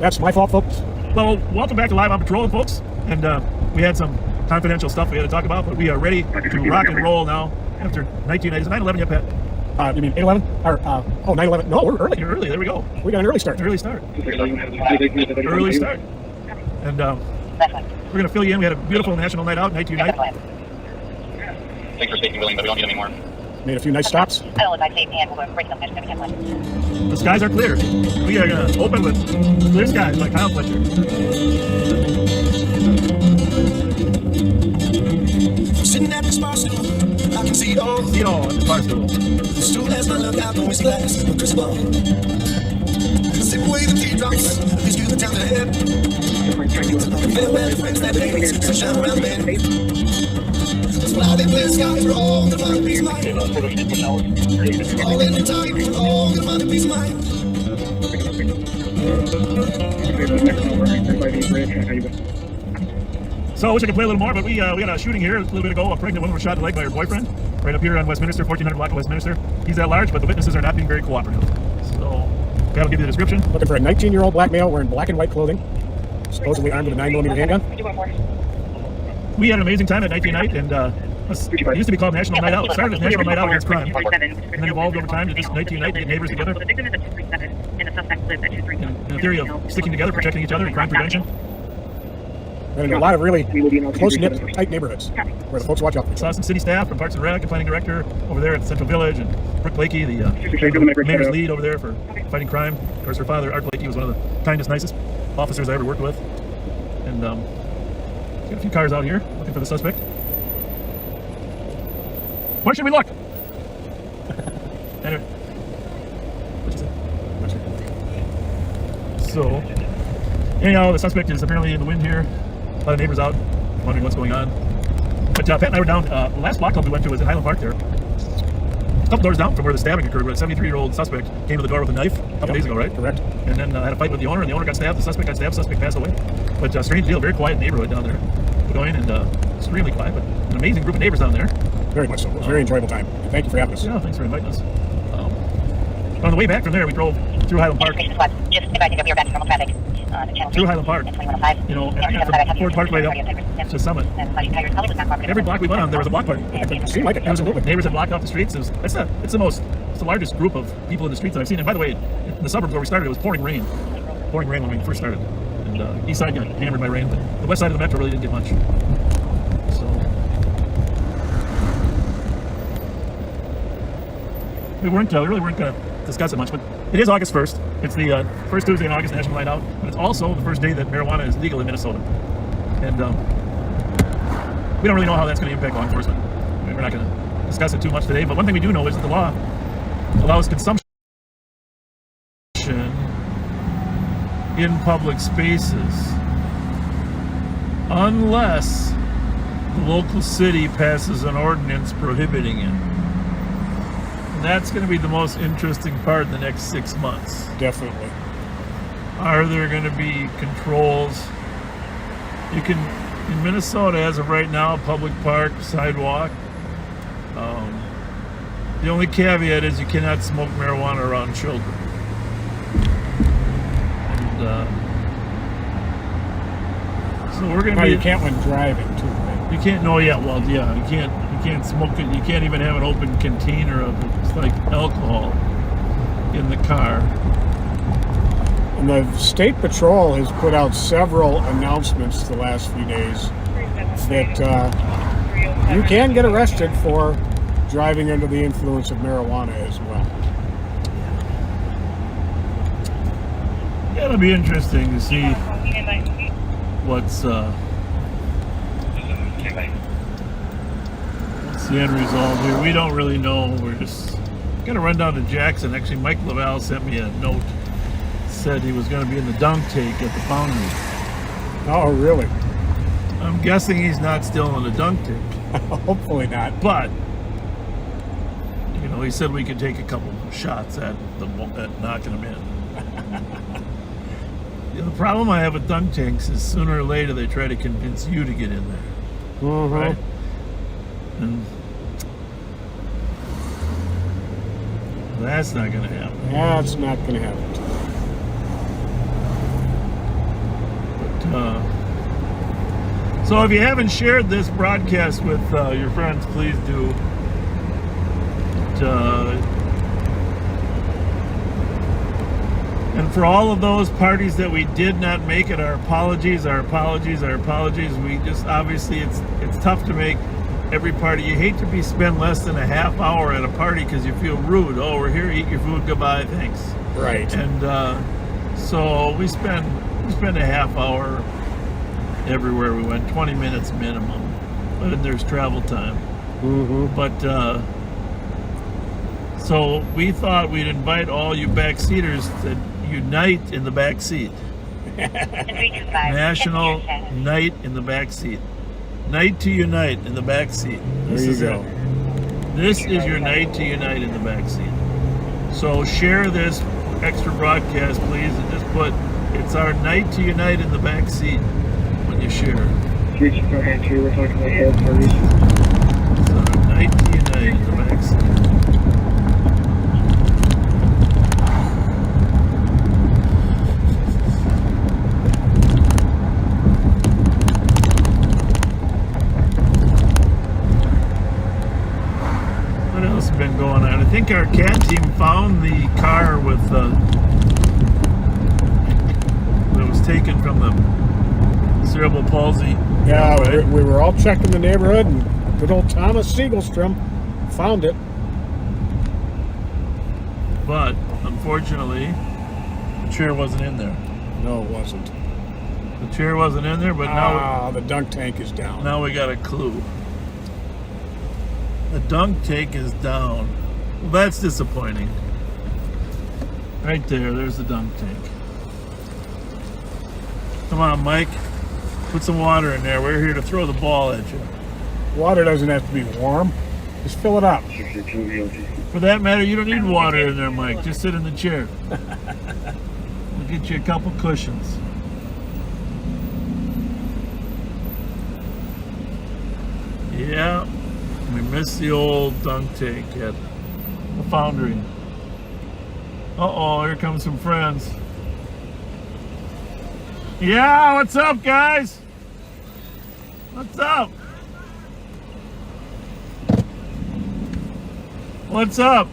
That's my fault, folks. Well, welcome back to Live on Patrol, folks. And we had some confidential stuff we had to talk about, but we are ready to rock and roll now after 1990. Is it 9/11 yet, Pat? You mean 8/11? Or, 9/11? No, we're early. You're early. There we go. We got an early start. Early start. Early start. And we're going to fill you in. We had a beautiful national night out, 1990. Thanks for speaking, William, but we don't need any more. Made a few nice stops. The skies are clear. We are going to open with clear skies like Kyle Fletcher. Sitting at this bar stool, I can see it all. See it all at the bar stool. The stool has my look out, always glass, a crystal ball. Sip away the teardrops, these you the town ahead. Farewell to friends that day, sunshine around bed. Cloudy blue skies, we're all gonna find a peace of mind. All in the time, we're all gonna find a peace of mind. So I wish I could play a little more, but we had a shooting here a little bit ago. A pregnant woman was shot in the leg by her boyfriend right up here on Westminster, 1400 block of Westminster. He's at large, but the witnesses are not being very cooperative. So that'll give you the description. Looking for a 19-year-old black male wearing black and white clothing, supposedly armed with a 9mm handgun. We had an amazing time at 19 night, and it used to be called National Night Out. It started as National Night Out Against Crime, and then evolved over time to just 19 night, get neighbors together. And the theory of sticking together, protecting each other, and crime prevention. And in a lot of really close-knit, tight neighborhoods where the folks watch out for each Saw other. some city staff from Parks and Rec, and planning director over there at Central Village, and Brooke Blakey, the mayor's lead over there for fighting crime. Of course, her father, Art Blakey, was one of the kindest, nicest officers I ever worked with. And got a few cars out here looking for the suspect. Where should we look? Anyway, so anyhow, the suspect is apparently in the wind here. A lot of neighbors out wondering what's going on. But Pat and I were down, the last block club we went to was at Highland Park there. A couple doors down from where the stabbing occurred, where a 73-year-old suspect came to the door with a knife a couple days ago, right? Correct. And then had a fight with the owner, and the owner got stabbed, the suspect got stabbed, the suspect passed away. But strange deal, very quiet neighborhood down there. Going and extremely quiet, but an amazing group of neighbors down there. Very much so. It was a very enjoyable time. Thank you for having us. Yeah, thanks for inviting us. On the way back from there, we drove through Highland Park. Through Highland Park, you know, from Ford Parkway up to Summit. Every block we went on, there was a block party. It seemed like it. Absolutely. Neighbors had blocked off the streets. It's the largest group of people in the streets that I've seen. And by the way, in the suburbs where we started, it was pouring rain when we first started. And east side got hammered by rain, but the west side of the metro really didn't get much. So we really weren't going to discuss it much, but it is August 1st. It's the first Tuesday in August, National Night Out, but it's also the first day that marijuana is legal in Minnesota. And we don't really know how that's going to impact law enforcement. I mean, we're not going to discuss it too much today, but one thing we do know is that the law allows consumption in public spaces unless the local city passes an ordinance prohibiting it. That's going to be the most interesting part in the next 6 months. Definitely. Are there going to be controls? You can, in Minnesota, as of right now, public park, sidewalk. The only caveat is you cannot smoke marijuana around children. And so we're going to be. You can't when driving too. Right? You can't. No, yeah. Well, yeah. You can't smoke it. You can't even have an open container of like alcohol in the car. And the State Patrol has put out several announcements the last few days that you can get arrested for driving under the influence of marijuana as well. Yeah, it'll be interesting to see what's the end result here. We don't really know. We're just gonna run down to Jackson. Actually, Mike Laval sent me a note. Said he was going to be in the dunk tank at the Foundry. Oh, really? I'm guessing he's not still in the dunk tank. Hopefully not. But you know, he said we could take a couple shots at knocking him in. The problem I have with dunk tanks is sooner or later they try to convince you to get in there, right? And that's not going to happen. That's not going to happen. So if you haven't shared this broadcast with your friends, please do. And for all of those parties that we did not make it, our apologies, our apologies, our apologies. We just, obviously it's tough to make every party. You hate to spend less than a half hour at a party because you feel rude. Oh, we're here, eat your food, goodbye, thanks. Right. And so we spend a half hour everywhere we went, 20 minutes minimum, but then there's travel time. Mm-hmm. But so we thought we'd invite all you backseaters to unite in the back seat. National night in the back seat. Night to unite in the back seat. There you go. This is your night to unite in the back seat. So share this extra broadcast, please, and just put, it's our night to unite in the back seat when you share. We're talking about all parties. It's our night to unite in the back seat. Been going on. I think our cat team found the car with that was taken from the cerebral palsy. Yeah, right? we were all checking the neighborhood, and good old Thomas Siegelstrom found it. But unfortunately, the chair wasn't in there. No, it wasn't. The chair wasn't in there, but now the dunk tank is down. now we got a clue. The dunk tank is down. Well, that's disappointing. Right there's the dunk tank. Come on, Mike. Put some water in there. We're here to throw the ball at you. Water doesn't have to be warm. Just fill it up. For that matter, you don't need water in there, Mike. Just sit in the chair. We'll get you a couple cushions. Yeah. We missed the old dunk tank at the Foundry. Uh-oh, here comes some friends. Yeah, what's up, guys? What's up? What's up?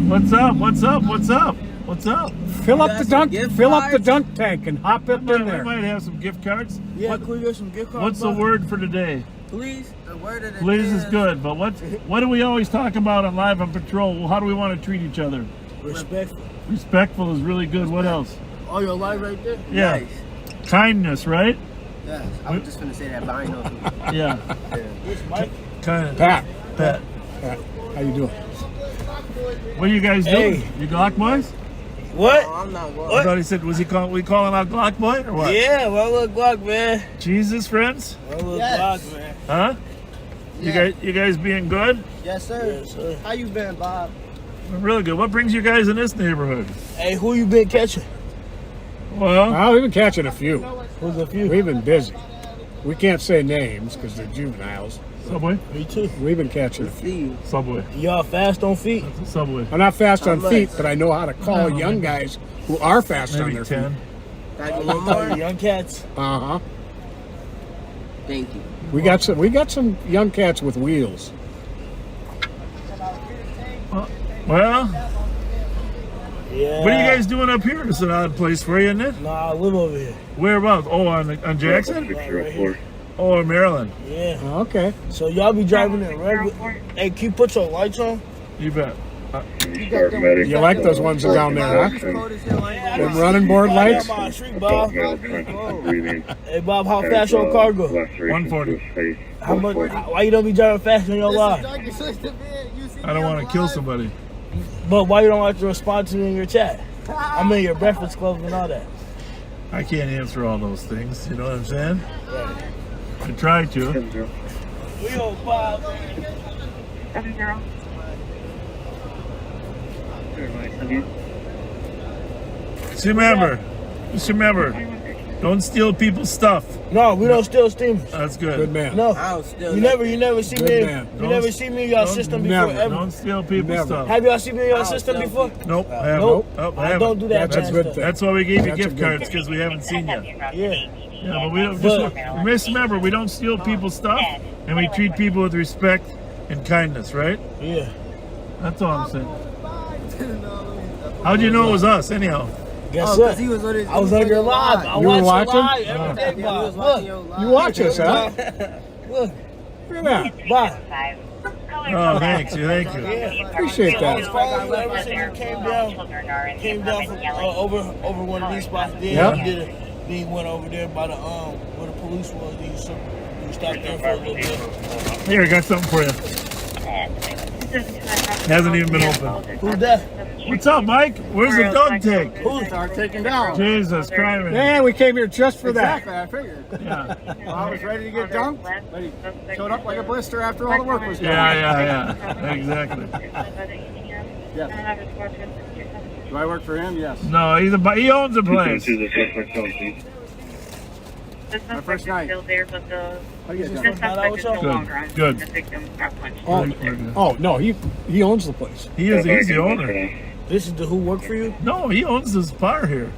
What's up? What's up? What's up? What's up? Fill up the dunk tank and hop up in We there. might have some gift cards. Yeah, could we get some gift cards? What's the word for today? Please. The word of the Please day is good, but what do we always talk about on Live on Patrol? Well, how do we want to treat each other? Respectful. Respectful is really good. What else? Oh, your life right there? Yeah. Nice. Kindness, right? Yes. I was just gonna say that, but I know too. Yeah. This Mike. Kindness. Pat, Pat. how you doing? What are you guys doing? Hey. You Glock boys? What? Oh, I'm not going. I thought he said, we calling out Glock boy or what? Yeah, well, look, Glock, man. Jesus, friends? Well, look, Glock, man. Huh? Yeah. You guys being good? Yes, sir. Yes, sir. How you been, Bob? Really good. What brings you guys in this neighborhood? Hey, who you been catching? Well, We've been catching a few. Who's a few? We've been busy. We can't say names because they're juveniles. Subway? Me too. We've been catching a few. Subway. Y'all fast on feet? Subway. I'm not fast on How feet, much? but I know how to call No, young maybe- guys who are fast on Maybe their 10. feet. Young cats. Uh-huh. Thank you. We got some young cats with wheels. Well, Yeah. what are you guys doing up here? It's an odd place for you, isn't it? Nah, I live over here. Whereabouts? Oh, on Jackson? Right here. Oh, in Maryland. Yeah. Okay. So y'all be driving in regular. Hey, can you put your lights on? You bet. You like those ones down there, huh? Them running board lights? Down my street, Bob. Hey, Bob, how fast your car go? 140. How much? Why you don't be driving fast in your life? I don't want to kill somebody. But why you don't like to respond to me in your chat? I'm in your breakfast club and all that. I can't answer all those things. You know what I'm saying? I try to. Yo, Bob. 70. Just remember, Don't steal people's stuff. No, we don't steal steamers. That's good. Good man. No, I'll steal you never see Good me. man. You never see me in your system before. never. Ever. Don't steal people's Never. stuff. Have y'all seen me in your I'll system steal before? Nope. I haven't. Nope. Nope, I I haven't. don't do that. That's a bad good stuff. thing. That's why we gave you That's a gift good cards, thing. because we haven't seen you. Yeah. Yeah, but we don't But- just remember, we don't steal people's stuff, and we treat people with respect and kindness, right? Yeah. That's all I'm saying. How'd you know it was us, anyhow? Guess Oh, what? 'cause he was on his. I was on your live. I You were watch watching? your live every day, Yeah, he was Bob. watching Look. your live. You watch us, huh? Look. Look at that. Bye. Oh, thanks. Thank you. Yeah. Appreciate I was that. following you ever since you came down from over one of these spots. Then Yep. you did it. Then you went over there by the where the police was. Then you stopped there for a little bit. Here, I got something for you. Hasn't even been opened. Who's that? What's up, Mike? Where's the dog take? Who's Start taking down. Jesus Christ. Yeah, we came here just for that. Exactly, I figured. Yeah. I was ready to get dumped, but he showed up like a blister after all the work was done. Yeah. Exactly. Yes. Do I work for him? Yes. No, he owns the place. My first night. Still there, but the How you guys doing? suspect is no Good, longer on good. scene. The victim got punched. Oh no, he owns the place. He's the owner. This is the who work for you? No, he owns this bar here.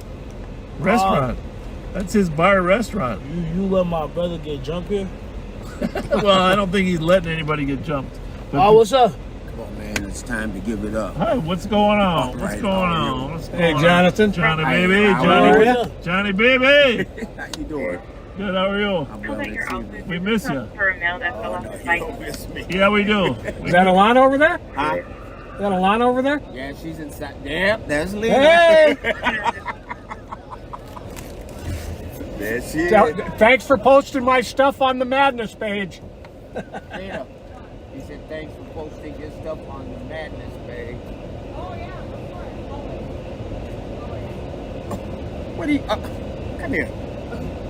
Restaurant. That's his bar restaurant. You let my brother get drunk here? Well, I don't think he's letting anybody get jumped. But Oh, what's up? Come on, man. It's time to give it up. Hi, what's going on? What's Right, going how are on? you? What's going Hey, on? Jonathan. Johnny Hi, baby. how Johnny. are you? Johnny baby. How you doing? Good, how are you? I'm Tell well that your this outfit evening. We miss you. for a male that fell off the You bike. don't miss me. Yeah, we do. Is that Alana over there? Huh? Is that Alana over there? Yeah, she's inside. Yep, there's Lena. Hey! There she is. Thanks for posting my stuff on the Madness page. Lena. He said, thanks for posting your stuff on the Madness page. What do you... come here.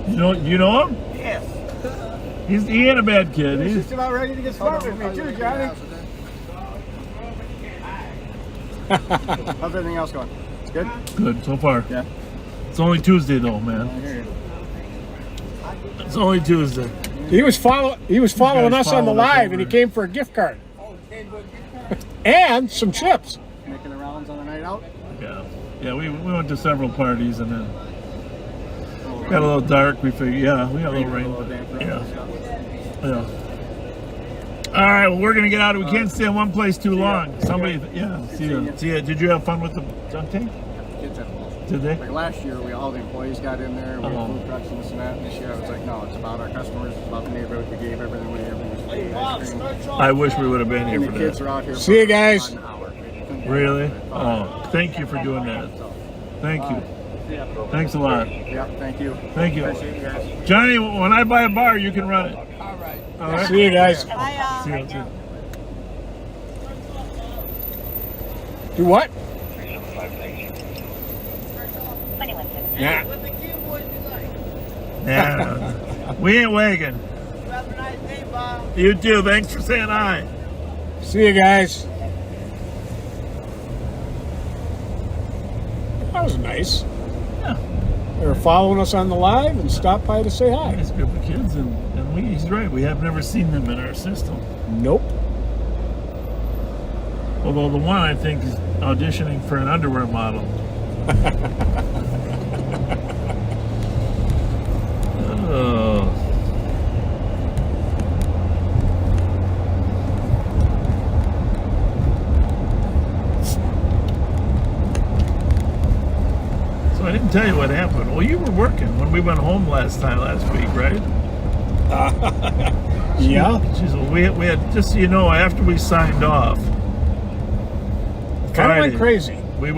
You know him? Yes. He ain't a bad kid. He's He's just about ready to get smart with me too, Johnny. How's everything else going? It's good? good so far. Yeah. It's only Tuesday though, I man. hear you. It's only Tuesday. He was following guys us on the followed us live, and he over. came for a gift card and some chips. Making the rounds on a night out? Yeah. We went to several parties and then got a little dark. We figured, we got a little rain. But, yeah. All right, well, we're gonna get out. We can't stay in one place too long. Somebody, see ya. Did you have fun with the junk tank? Kids have balls. Did they? Like last year, all the employees got in there, we had Uh-huh. food trucks and this and that. And this year, I was like, no, it's about our customers, it's about the neighborhood. We gave everything we ice cream. I wish we would have been here And for the kids that. are out here. See you for guys. an hour. Really? Oh, thank you for doing that. Thank you. Thanks a lot. Yeah, thank you. Thank you. Appreciate you guys. Johnny, when I buy a bar, you can run it. All right. All right? See you guys. See you. Do what? Yeah. Yeah. We ain't wagging. Have a nice day, Bob. You too. Thanks for saying hi. See you guys. That was nice. Yeah. They were following us on the live and stopped by to say hi. Nice group of kids, and he's right. We have never seen them in our system. Nope. Although the one I think is auditioning for an underwear model. Oh. So I didn't tell you what happened. Well, you were working when we went home last week, right? Yeah. Jeez, we had, just so you know, after we signed off, Kind of Friday, went crazy. we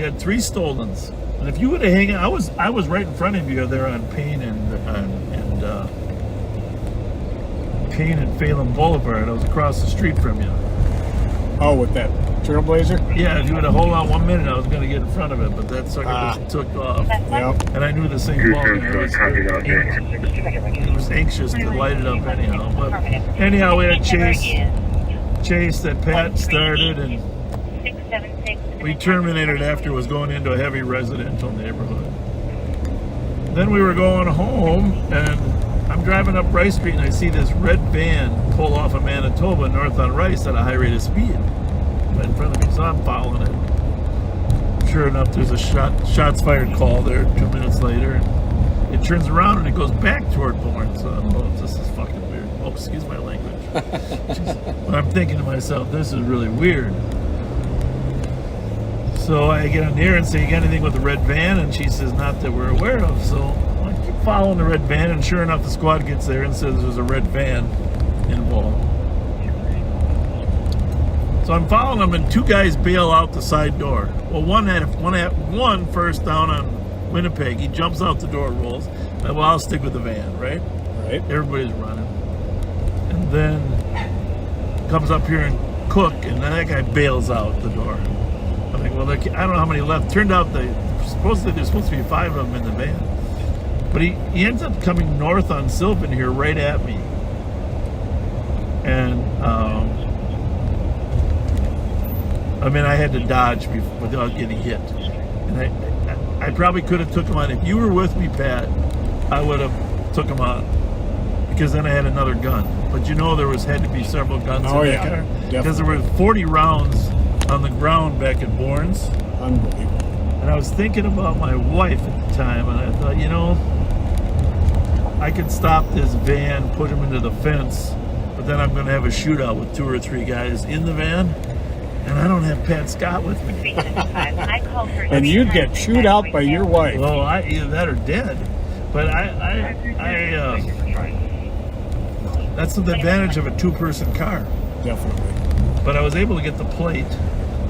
had 3 stolens, and if you would have hung out, I was right in front of you there on Payne and Phelan Boulevard. I was across the street from you. Oh, with that Trailblazer? Yeah, if you would have hold on 1 minute, I was going to get in front of it, but that sucker just took off. Yep. And I knew the same ball He was anxious to light it up anyhow. But anyhow, we had Chase that Pat started, and we terminated after it was going into a heavy residential neighborhood. then we were going home, and I'm driving up Rice Street, and I see this red van pull off of Manitoba north on Rice at a high rate of speed right in front of me. So I'm following it. Sure enough, there's a shots fired call there 2 minutes later. And it turns around and it goes back toward Bourne. So I'm like, this is fucking weird. Oh, excuse my language. But I'm thinking to myself, this is really weird. So I get on the air and say, you got anything with the red van? And she says, not that we're aware of. So I keep following the red van, and sure enough, the squad gets there and says there's a red van involved. So I'm following them, and two guys bail out the side door. Well, one first down on Winnipeg. He jumps out the door, rolls. Well, I'll stick with the van, right? Right. Everybody's running. And then comes up here and Cook, and then that guy bails out the door. I'm like, well, I don't know how many left. Turned out there's supposed to be 5 of them in the van. But he ends up coming north on Sylvan here right at me. And I mean, I had to dodge without getting hit. And I probably could have took him on. If you were with me, Pat, I would have took him on. Because then I had another gun. But you know there had to be several guns in that car. Because there were 40 rounds on the ground back at Bourne's. Unbelievable. And I was thinking about my wife at the time, and I thought, you know, I could stop this van, put him into the fence, but then I'm going to have a shootout with 2 or 3 guys in the van, and I don't have Pat Scott with me. And you'd get chewed out by your wife. Well, either that or dead. But that's the advantage of a 2-person car. Definitely. But I was able to get the plate,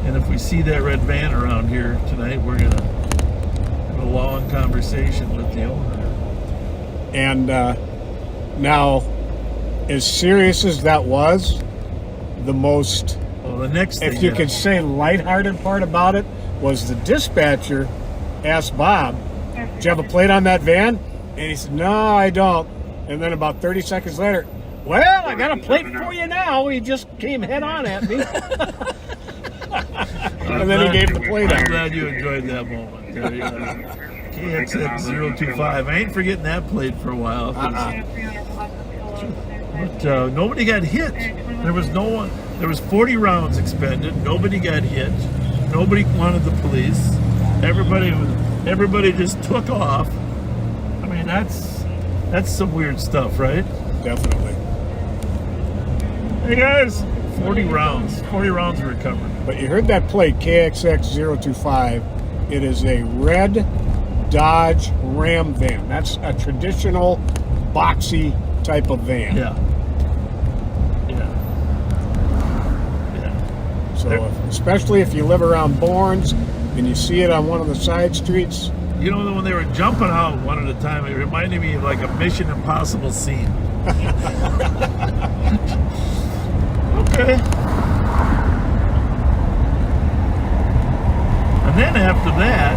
and if we see that red van around here tonight, we're going to have a long conversation with the owner. And now, as serious as that was, the most, Well, the next thing, if you could say, lighthearted part about it was the dispatcher asked Bob, "Do you have a plate on that van?" And he said, "No, I don't." And then about 30 seconds later, "Well, I got a plate for you now. He just came head on at me." And then he gave the plate I'm out. glad you enjoyed that moment. There you go. KXX025. I ain't forgetting that plate for a while. But nobody got hit. There was no one. There was 40 rounds expended. Nobody got hit. Nobody wanted the police. Everybody just took off. I mean, that's some weird stuff, right? Definitely. Hey guys, 40 rounds. 40 rounds were recovered. But you heard that plate, KXX025. It is a red Dodge Ram van. That's a traditional boxy type of van. Yeah. So, especially if you live around Bourne's and you see it on one of the side streets. You know, when they were jumping out one at a time, it reminded me of like a Mission Impossible scene. Okay. And then after that,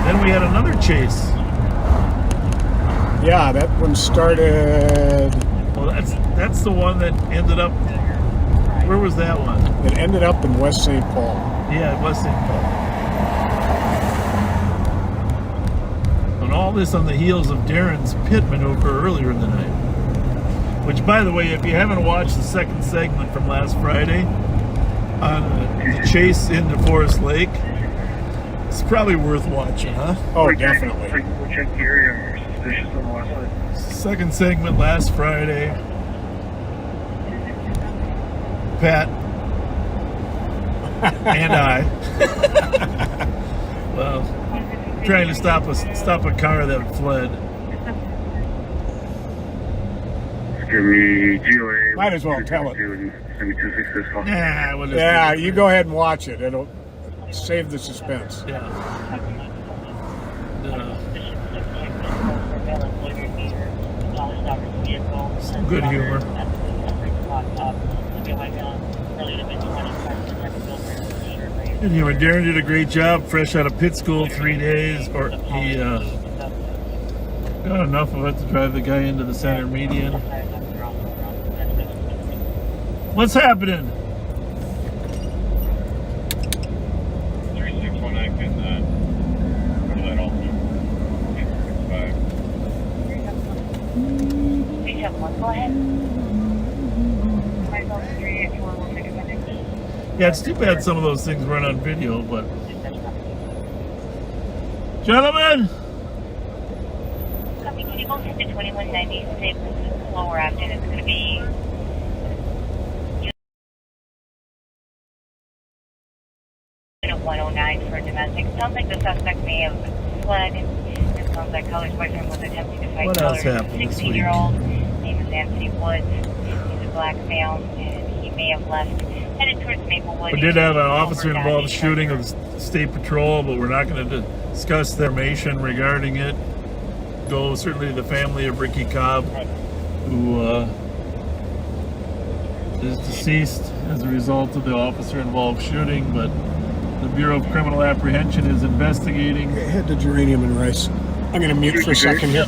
then we had another chase. Yeah, that one started. Well, that's the one that ended up. Where was that one? It ended up in West St. Paul. Yeah, it was St. Paul. And all this on the heels of Darren's pit maneuver earlier in the night. Which, by the way, if you haven't watched the second segment from last Friday on the chase into Forest Lake, it's probably worth watching, huh? Oh, definitely. We'll check the area. You're suspicious on the west side. Second segment last Friday. Pat and I, well, trying to stop a car that fled. Give me GOA. Might as well tell it. Send me 266 call. Nah, we'll just Yeah, you go ahead and watch it. It'll save the suspense. Yeah. Some good humor. Good humor. Darren did a great job, fresh out of pit school, 3 days, or he got enough of it to drive the guy into the center median. What's happening? 3619 can put that off. 371, go ahead. Myself, 38416. Yeah, it's too bad some of those things run on video, but gentlemen, Copy, can you go ahead to 2190? Stay slower after. It's going to be 109 for domestic. Sounds like the suspect may have fled. It sounds like Color's boyfriend was attempting to fight What Color. else happened this week? 16-year-old. Name is Anthony Woods. He's a black male, and he may have left, headed towards Maplewood. we did have an officer-involved shooting of the State Patrol, but we're not going to discuss the information regarding it. Go certainly to the family of Ricky Cobb, who is deceased as a result of the officer-involved shooting, but the Bureau of Criminal Apprehension is investigating. Head to Geranium and Rice. I'm going to mute for a second here.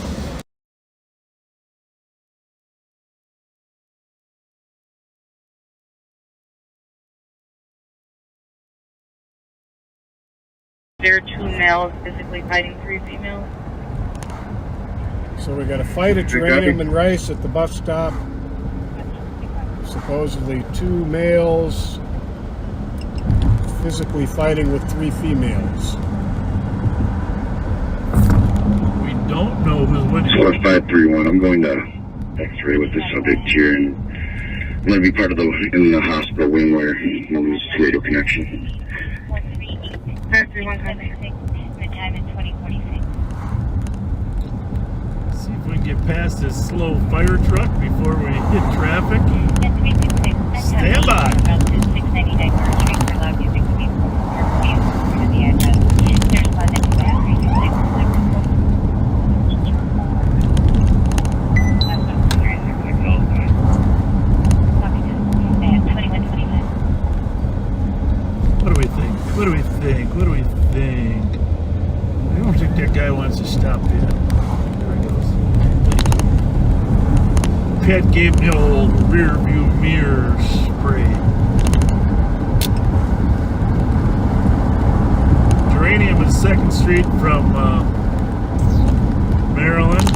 There are 2 males physically fighting 3 females. So we got a fight at Geranium and Rice at the bus stop. Supposedly 2 males physically fighting with 3 females. We don't know who's winning. Source 531. I'm going to X-ray with the subject here, and I'm going to be part of the hospital wing where we'll lose radio connection. 531 contact. The time is 2046. See if we can get past this slow fire truck before we hit traffic. Stand by. 699 First Street for loud music to be for the address. There's one that's back. 2125. What do we think? What do we think? What do we think? I don't think that guy wants to stop yet. There he goes. Pat gave me old rear view mirror spray. Geranium and 2nd Street from Maryland.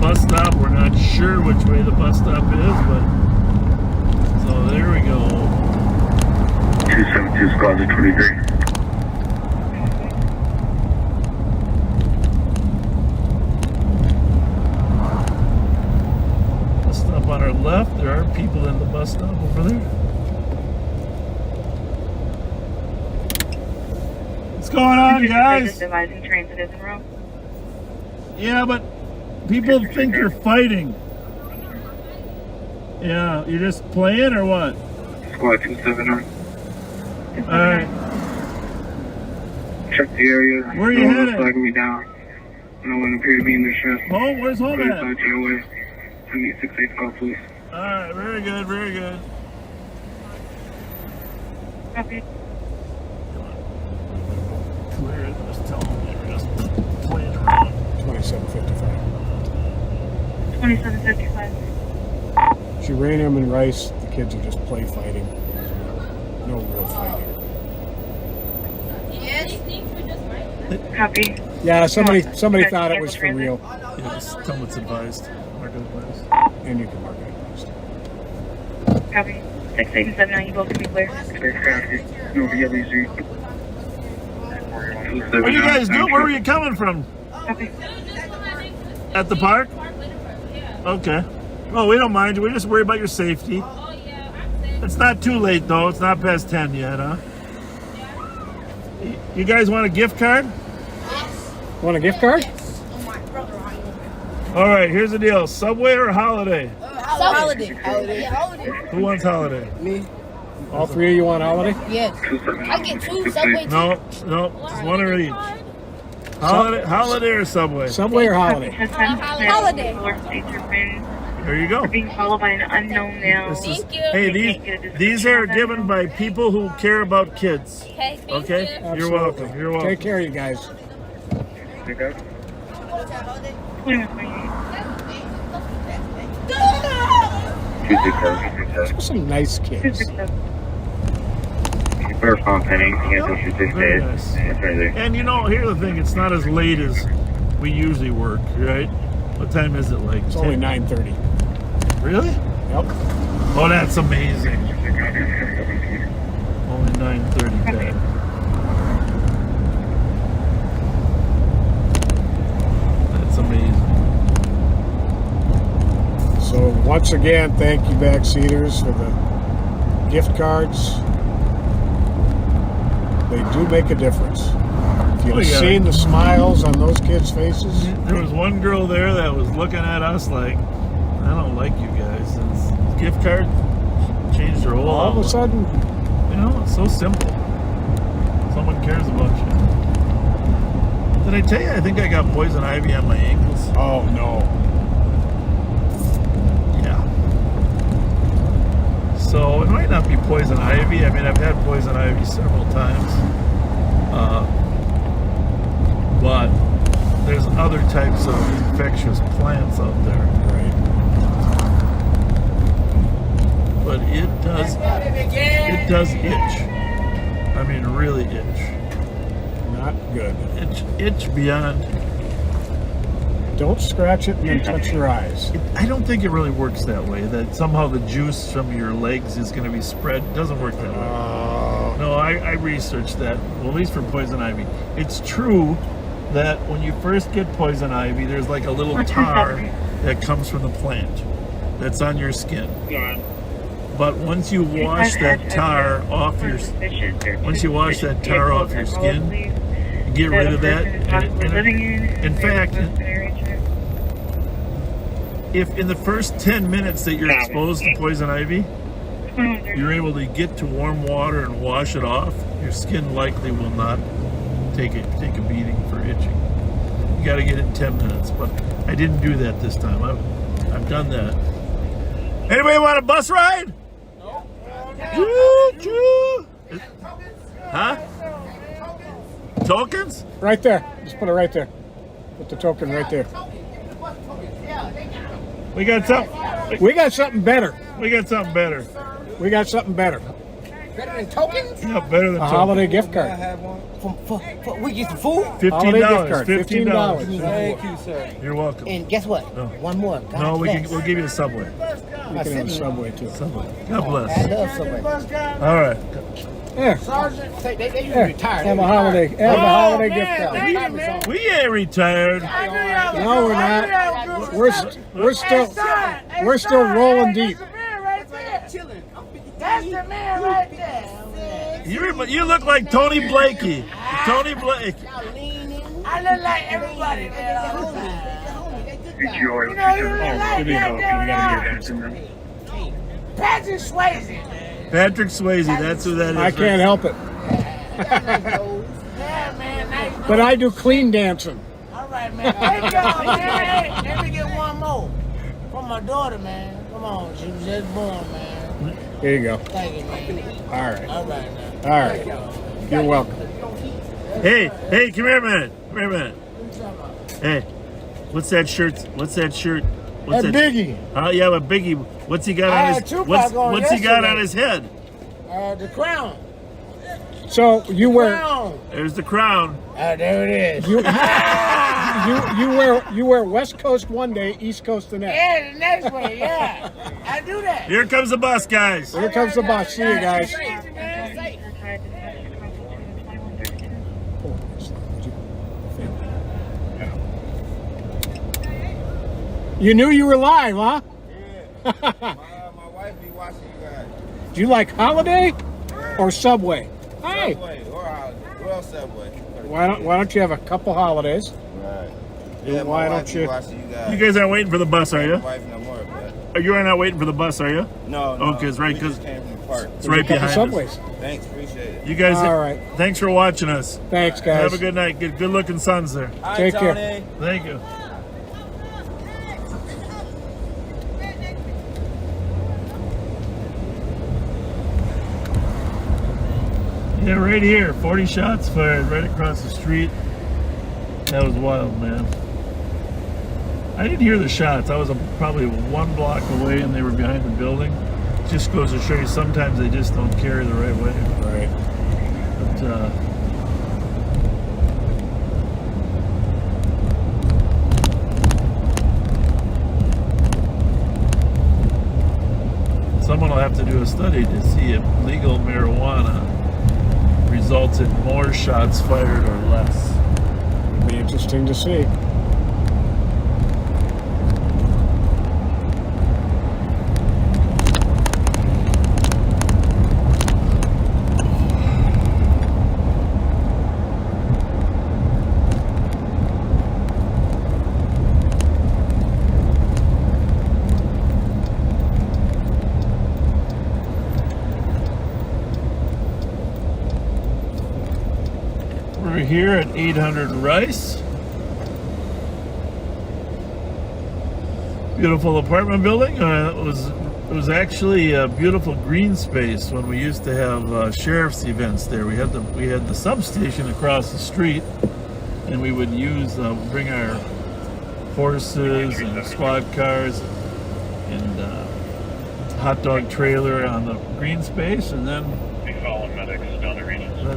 Bus stop. We're not sure which way the bus stop is, but so there we go. 272 Squad 23. Bus stop on our left. There are people in the bus stop over there. What's going on, guys? Devising transit is en route. Yeah, but people think you're fighting. Yeah, you're just playing or what? Squad 279. Alright. Check the area. Where are you No one headed? flagging me down. No one appeared to be in distress. Home? Where's home at? 35 268 call, please. Alright, very good, very good. Copy. Clear it, just tell them they were just playing around. 2755. 2755. Geranium and Rice, the kids are just play fighting. There's no real fighting. Copy. Yeah, somebody thought it was for real. Yeah, just tell them it's advised. Mark it advised. And you can mark it advised. Copy. 6879, you both can be clear. No VLEZ. What do you guys do? Where were you coming from? Copy. At the park? Okay. Oh, we don't mind you. We just worry about your safety. It's not too late, though. It's not past 10 yet, huh? You guys want a gift card? Want a gift card? All right, here's the deal. Subway or Holiday? Holiday. Who wants Holiday? Me? All 3 of you want Holiday? Yes. I get 2 Subway. No, just one or each. Holiday or Subway? Subway or Holiday? Holiday. There you go. Being followed by an unknown male. Thank you. Hey, these are given by people who care about kids. Okay, thank Okay? you. You're Absolutely. welcome. You're welcome. Take care, you guys. Those are some nice kids. Very nice. And you know, here's the thing, it's not as late as we usually work, right? What time is it? Like It's only 9:30. Really? Yep. Oh, that's amazing. Only 9:30 bed. That's amazing. So once again, thank you, Backseaters, for the gift cards. They do make a difference. If you've seen the smiles on those kids' faces. There was one girl there that was looking at us like, I don't like you guys. And this gift card changed her whole All of a sudden, you know, it's so simple. Someone cares about you. Did I tell you I think I got poison ivy on my ankles? oh no. Yeah. So it might not be poison ivy. I mean, I've had poison ivy several times. But there's other types of infectious plants out there. Right. But it does itch. I mean, really itch. Not good. Itch beyond. Don't scratch it and then touch your eyes. I don't think it really works that way. That somehow the juice from your legs is going to be spread. It doesn't work that way. No, I researched that. Well, at least for poison ivy. It's true that when you first get poison ivy, there's like a little tar that comes from the plant that's on your skin. But once you wash that tar off your skin, get rid of that. In fact, if in the first 10 minutes that you're exposed to poison ivy, you're able to get to warm water and wash it off, your skin likely will not take a beating for itching. You got to get it in 10 minutes, but I didn't do that this time. I've done that. Anybody want a bus ride? No. Choo-choo. Huh? Tokens? Right there. Just put it right there. Put the token right there. We got something. We got something better. We got something better. We got something better. Better than tokens? Yeah, better than A holiday gift card. For we get some food? Holiday gift $15. card. $15. Thank you, sir. You're welcome. And guess what? No. One more. God No, bless. we'll give you a Subway. You can have a Subway too. Subway. God bless. I love Subway. All right. Here. They usually Here. retired. Have a holiday. Have a holiday gift card. We ain't retired. No, we're not. We're still rolling deep. That's the man right there. You look like Tony Blakey. Tony Blake. I look like everybody there. You look like Patrick Swayze. Patrick Swayze. That's who that is. I can't help it. Yeah, man. Nice. But I do clean dancing. All right, man. Thank y'all, man. Let me get one more from my daughter, man. Come on, she was just born, man. Here you go. Thank you, man. All right. All right, man. All right. You're welcome. Hey, come here a minute. Hey, what's that shirt? What's that? Biggie. Yeah, but Biggie. What's he got on his? What's he got on his head? The crown. So you wear. Crown. There's the crown. There it is. You wear West Coast one day, East Coast the next. Yeah, the next way, yeah. I do that. Here comes the bus, guys. Here comes the bus. See you guys. You knew you were live, huh? Yeah. My wife be watching you guys. Do you like Holiday or Subway? Hey. Subway or Holiday. Well, Subway. Why don't you have a couple holidays? Right. Yeah, Yeah, why my don't wife you? be watching you guys. You guys aren't waiting for the bus, are you? My wife no more, but You are not waiting for the bus, are you? no. Okay, it's right We because just came from the park. it's right Couple behind Subways. us. Thanks, appreciate it. You guys, All right. Thanks for watching us. Thanks, guys. Have a good night. Good looking sons there. All right, Take care. Tony. Thank you. Yeah, right here. 40 shots fired right across the street. That was wild, man. I didn't hear the shots. I was probably 1 block away and they were behind the building. Just goes to show you sometimes they just don't carry the right way. Right. But, someone will have to do a study to see if legal marijuana results in more shots fired or less. It'll be interesting to see. We're here at 800 Rice. Beautiful apartment building. It was actually a beautiful green space when we used to have sheriff's events there. We had the substation across the street, and we would bring our horses and squad cars and hot dog trailer on the green space, and then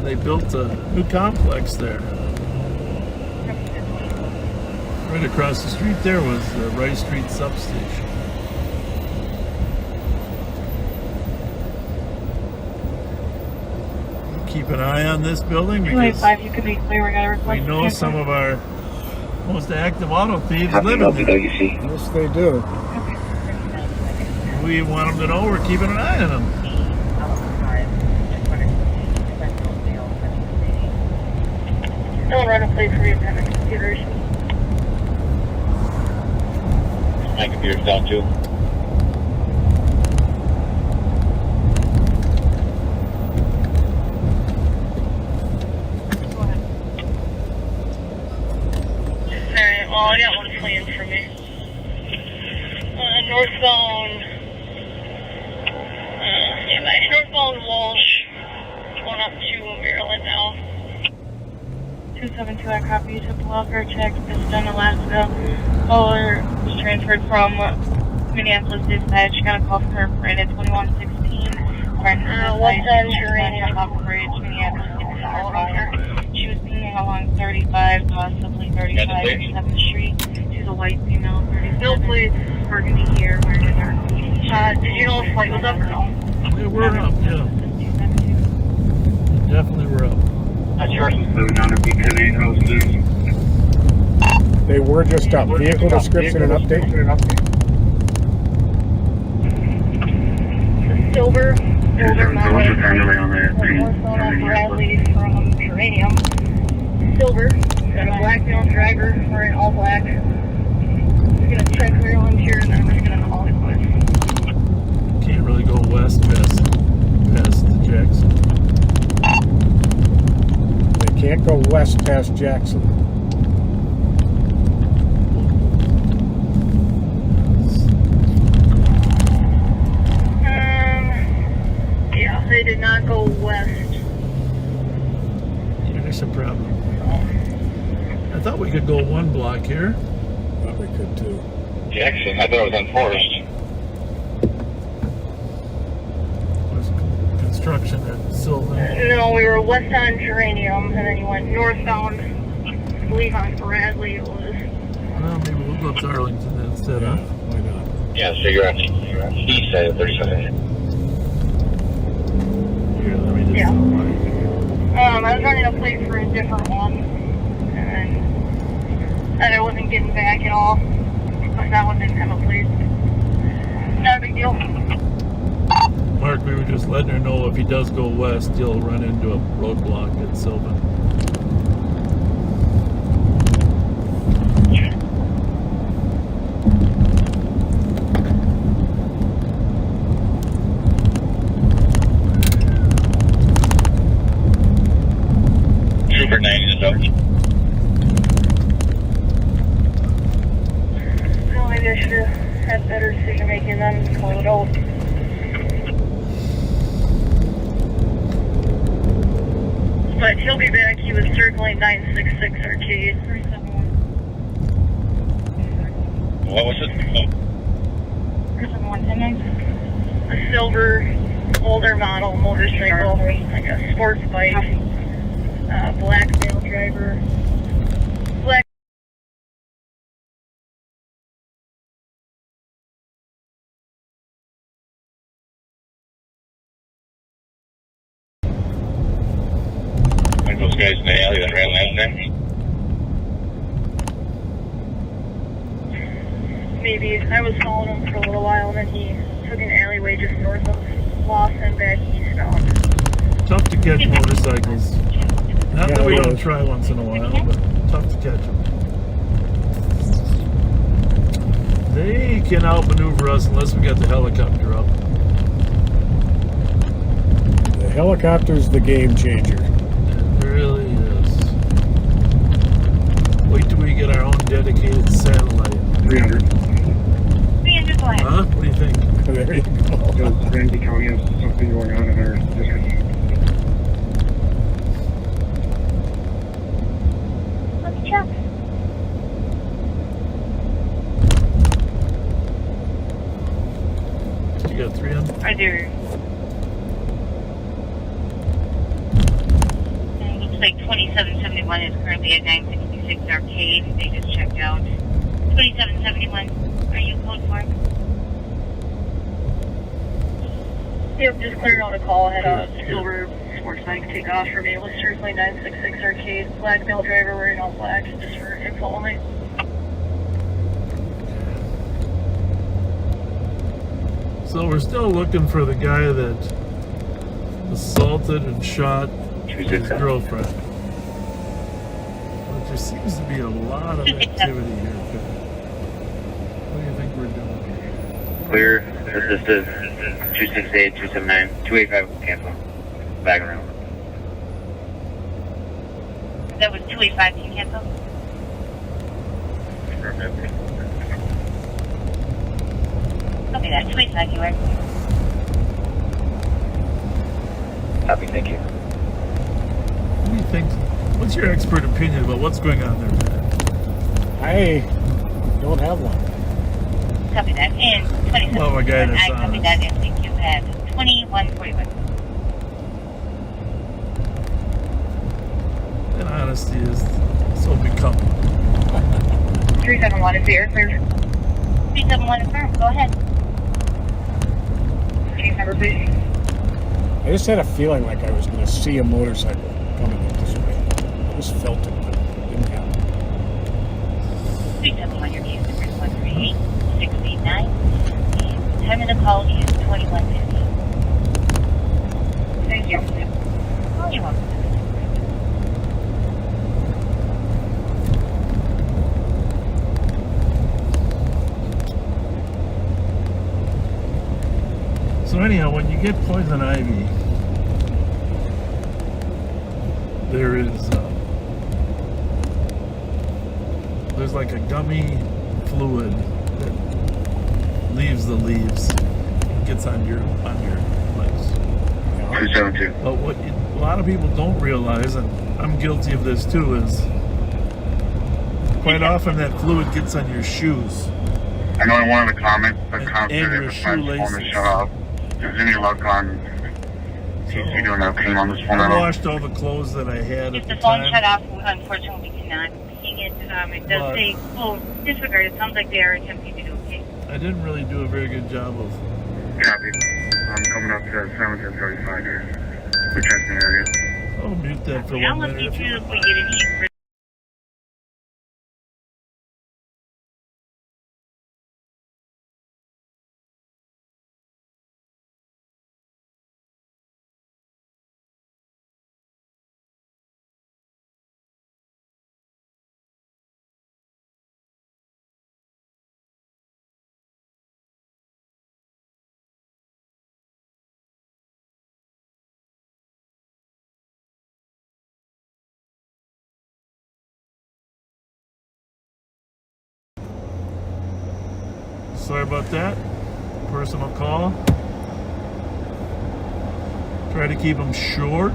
they built a new complex there. Right across the street there was the Rice Street substation. Keep an eye on this building because you can be clear. we know some of our most active auto thieves live in there. Yes, they do. We want them to know we're keeping an eye on them. Don't run a plate for your payment computers. My computer's down too. Alright, well, I got one planned for me. Northbound Walsh, going up to Maryland now. 272, I copy. Took the welfare check, Piston, Alaska. Caller was transferred from Minneapolis dispatch. Got a call from her friend at 2116. What's on Uranium off Bridge, Minneapolis dispatch. She was pinging along 35, possibly 35, 7th Street. She's a white female, 37. No plates. Burgundy here, wearing a dark. Did you know if flight was up or no? Yeah, we're up, yeah. Definitely we're up. They were just up. Vehicle description and update. Silver model. Northbound Bradley from Uranium. Silver. Got a black male driver wearing all black. Just gonna check Maryland here and then I'm just gonna call it quits. Can't really go west past Jackson. They can't go west past Jackson. Yeah, they did not go west. Yeah, there's a problem. I thought we could go one block here. Thought we could too. Jackson, I thought it was on Forest. There's construction at Sylvan. No, we were west on Geranium, and then you went northbound, I believe on Bradley it was. Well, maybe we'll go up to Arlington instead, huh? Why not? Yeah, so you're on the east side of 37. Here, let me just Yeah. I was running a plate for a different one, and I wasn't getting back at all, but that one didn't have a plate. Not a big deal. Mark, we were just letting her know if he does go west, he'll run into a roadblock at Sylvan. Trooper 90 is up. Well, maybe I should have had better decision making then, call it out. But he'll be back. He was circling 966 Arcade. 371. What was it? 371 a silver, older model motorcycle, like a sports bike. Black male driver. Black guys in the alley that ran last night? Maybe. I was following him for a little while, and then he took an alleyway just north of Lawson back eastbound. Tough to catch motorcycles. Not Yeah, that we it don't is. try once in a while, but tough to catch them. They can outmaneuver us unless we got the helicopter up. The helicopter's the game changer. It really is. Wait till we get our own dedicated satellite. 300. 300 line. Huh? What do you think? There you go. Does Ramsey County have something going on in our district? Let's check. You got 300? I do. Looks like 2771 is currently at 966 Arcade. They just checked out. 2771, are you code for? Yep, just cleared out a call. Had a silver sports bike take off for me. Was seriously 966 Arcade. Black male driver wearing all black, just for info only. So we're still looking for the guy that assaulted and shot his girlfriend. But there seems to be a lot of activity here. What do you think we're doing here? Clear. This is 268, 279, 285 cancel. Back around. That was 285, can you cancel? Okay, that's 285, you are. Copy, thank you. What do you think? What's your expert opinion about what's going on there, man? I don't have one. Copy that. And 27. Well, a guy that's I copy honest. that and thank you at 2141. And honesty is so becoming. 371 is the air clear. 371 is firm. Go ahead. Case number, please. I just had a feeling like I was going to see a motorcycle coming up this way. I just felt it, but it didn't happen. 371, your case number is 138689. And the time of the call is 2150. Thank you. Oh, you're welcome. So anyhow, when you get poison ivy, there's like a gummy fluid that leaves the leaves, and gets on your legs. 272. But what a lot of people don't realize, and I'm guilty of this too, is quite often that fluid gets on your shoes. I know in one of the comments, the And comments your said if the phone shoelaces. is shut off. Is any luck on you doing okay on this phone I at all? washed all the clothes that I had If at the the phone time. shut off, unfortunately, we cannot ping it. It does But- say, oh, disregard. It sounds like they are attempting to do okay. I didn't really do a very good job of. Copy. I'm coming up to 735 here. We're testing area. I'll mute that for I'll 1 look minute. into if we get any information. Sorry about that. Personal call. Try to keep them short.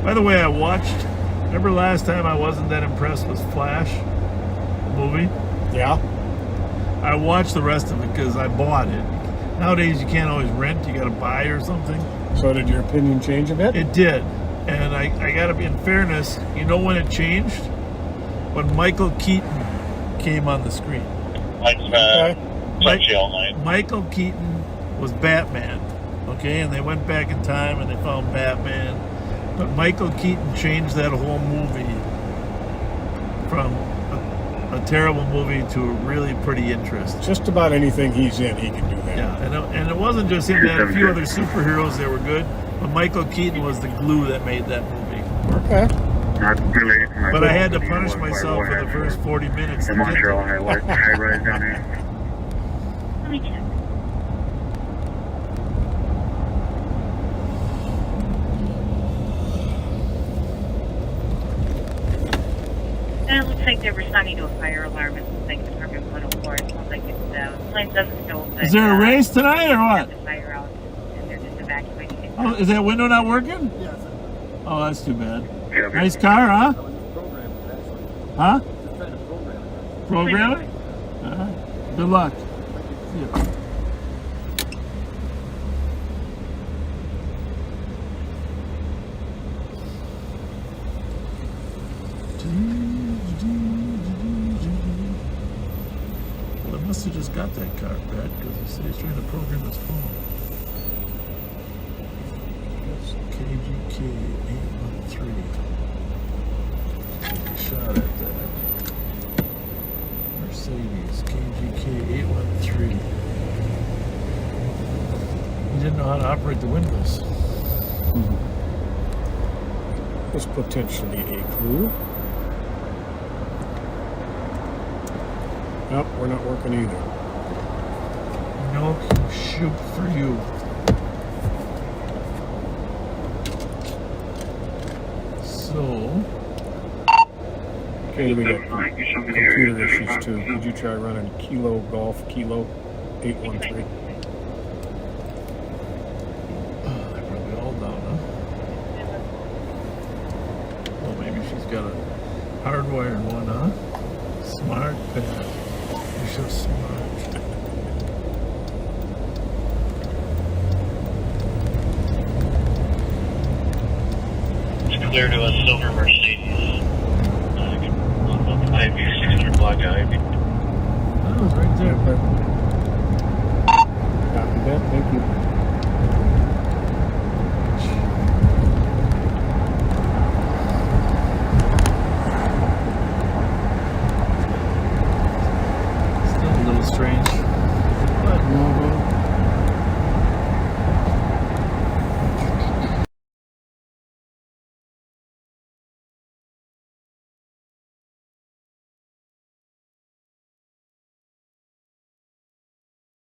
By the way, I watched. Remember last time I wasn't that impressed with Flash, the movie? Yeah. I watched the rest of it because I bought it. Nowadays you can't always rent, you gotta buy or something. So did your opinion change a bit? It did. And I gotta be, in fairness, you know when it changed? When Michael Keaton came on the screen. Okay. Michael Keaton was Batman, okay? And they went back in time and they found Batman. But Michael Keaton changed that whole movie from a terrible movie to a really pretty interesting. Just about anything he's in, he can do that. Yeah, and it wasn't just him. They had a few other superheroes that were good, but Michael Keaton was the glue that made that movie. Okay. But I had to punish myself for the first 40 minutes. The Montreal high rise down there. Let me check. And it looks like they're responding to a fire alarm. It looks like Department 104. It sounds like it's plane doesn't show. Is there a race tonight or what? The fire out, and they're just evacuating it. Oh, is that window not working? Yes. Oh, that's too bad. Nice car, huh? I was just programming it, actually. Huh? Just trying to program it. Program it? All right. Good luck. See ya. Well, I must have just got that car back because he said he's trying to program his phone. That's KGK 813. Take a shot at that. Mercedes KGK 813. He didn't know how to operate the windows. There's potentially a clue. Nope, we're not working either. No shoot for you. So, Okay, we got computer issues too. Could you try running Kilo Golf Kilo 813? they're probably all down, huh? Well, maybe she's got a hardwired one, huh? Smart pad. You're so smart. It's clear to a silver Mercedes. 600 block Ivy. That was right there. Copy that, thank you. Still a little strange. But